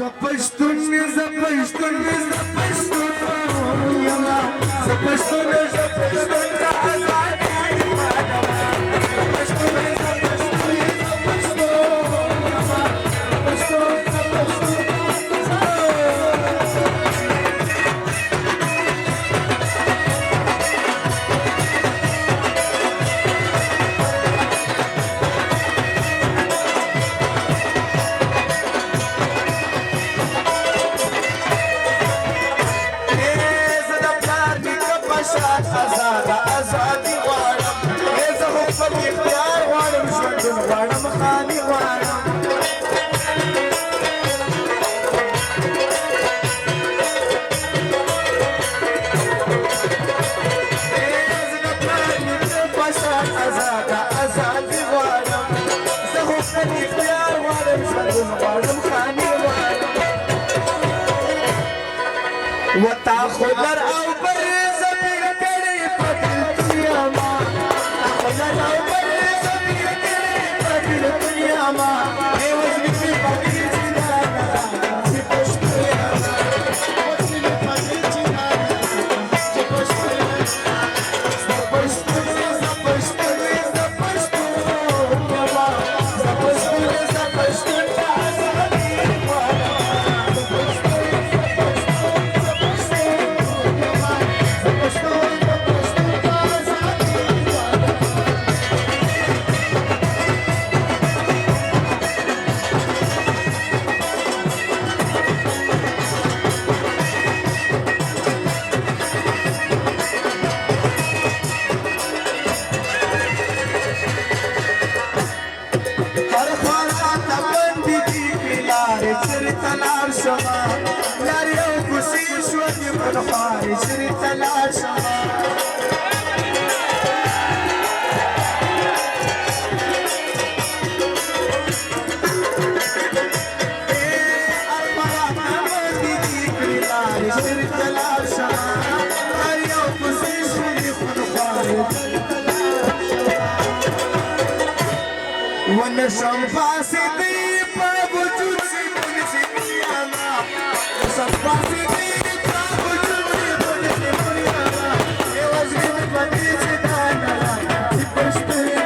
Zapăștun, zapăștun, zapăștun, iama, zapăștun, zapăștun, azadi, madama. Zapăștun, zapăștun, zapăștun, iama, zapăștun, zapăștun, azada azadi غواړم زه خو خپل اختیار غواړم ژوندون غواړم خاني غواړم زه د پلار نیکه په شان ازاده ازادي غواړم زه خو خپل اختیار غواړم ژوندون غواړم خاني غواړم وتا خو لر او بر ونشم فاسدي بوجود سيبوني سيبوني ونشم فاسدي بوجود سيبوني يوزني بدي سيدانا تبشتري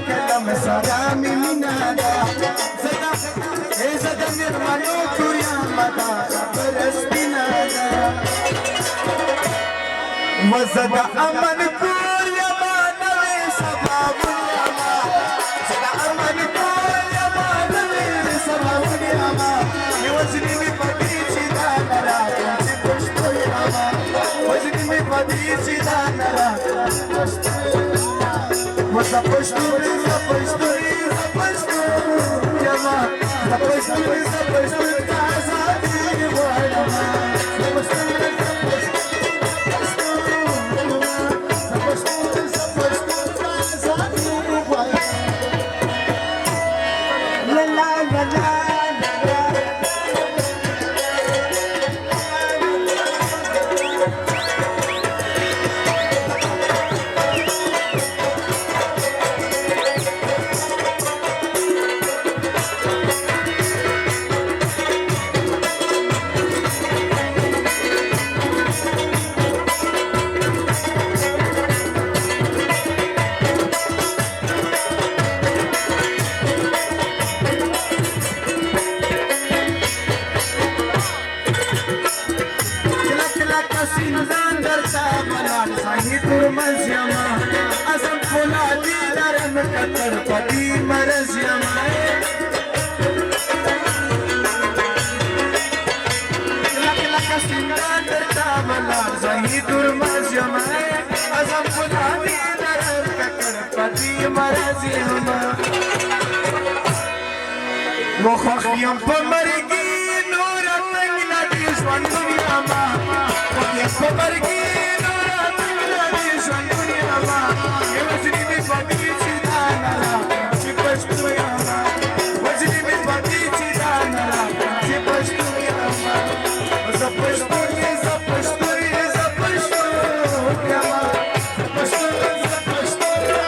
كلام سلامي من هذا إذا دمر ملوك يا مدى خبر اسمنا وزد أمن كل يا ما نوي سباب اليما زد أمن كل يا ما نوي سباب اليما يوزني ببدي سيدانا لا كنت بشتو يما وزني ببدي سيدانا لا كنت بشتو Запашну, запашну, запашну, яма, запашну, запашну, азади вояма, запашну, запашну, запашну, запашну, азади вояма. La la la la. सिंदान दरता मलाल साही तुरमज यमा असम फुला दीदारन Qatar पति मरज यमा सिंदान दरता मलाल साही तुरमज यमा असम फुला दीदारन कतर पति मरज यमा वो ख्वाहियां पर मरेगी नूर तंगला दिशवन दुनिया मा ख्वाहियां पर मरेगी नूर तंगला दिशवन दुनिया मा ये वजनी में बाती चिदाना चिपच दुनिया मा वजनी में बाती चिदाना चिपच दुनिया मा zapış दुनिया zapış दुनिया zapış दुनिया मा zapış दुनिया zapış दुनिया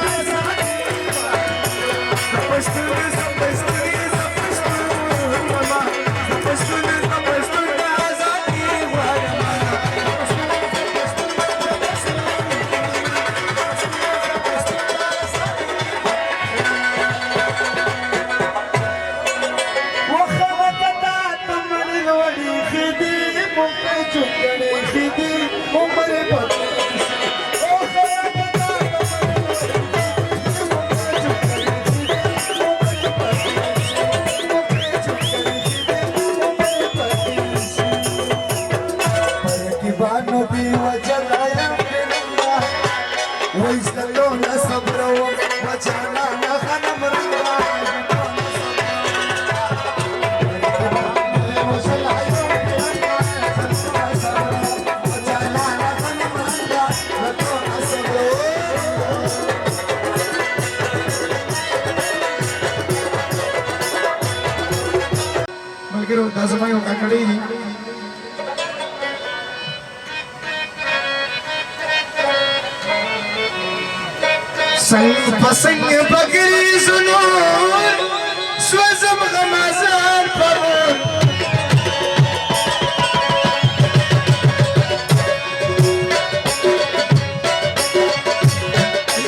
zapış दुनिया zapış दुनिया Dasmayo kakadi sang pasang bagri sunur swazam gamazar parun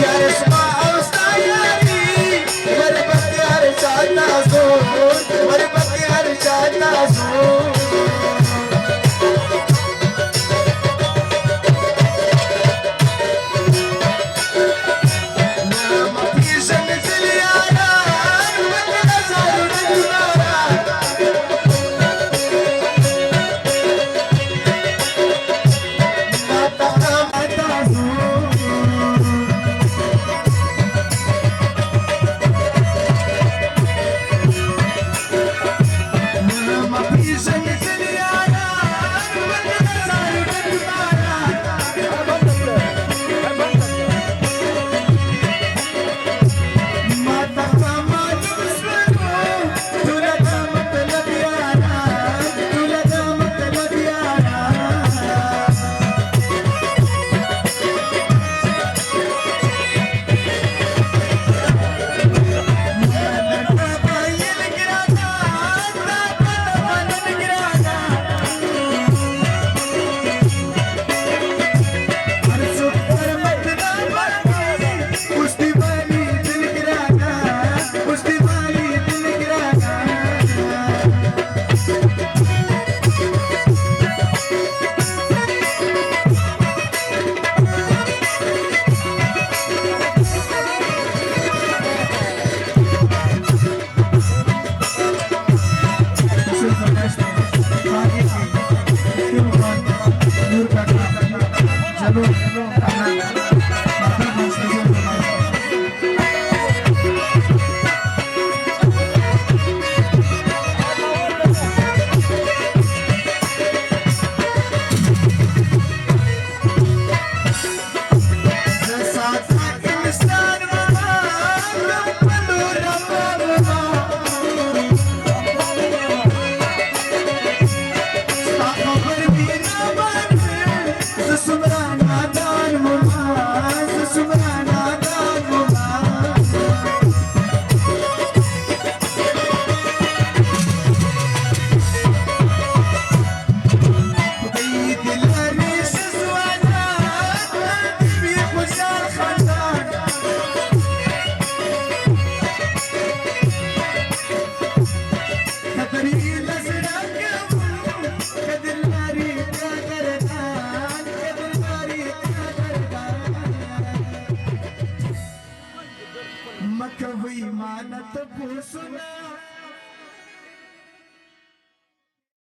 yar isma austayari mar batyar chata zo mar batyar chata zo Sumra nadan mama मख विमानात पोसून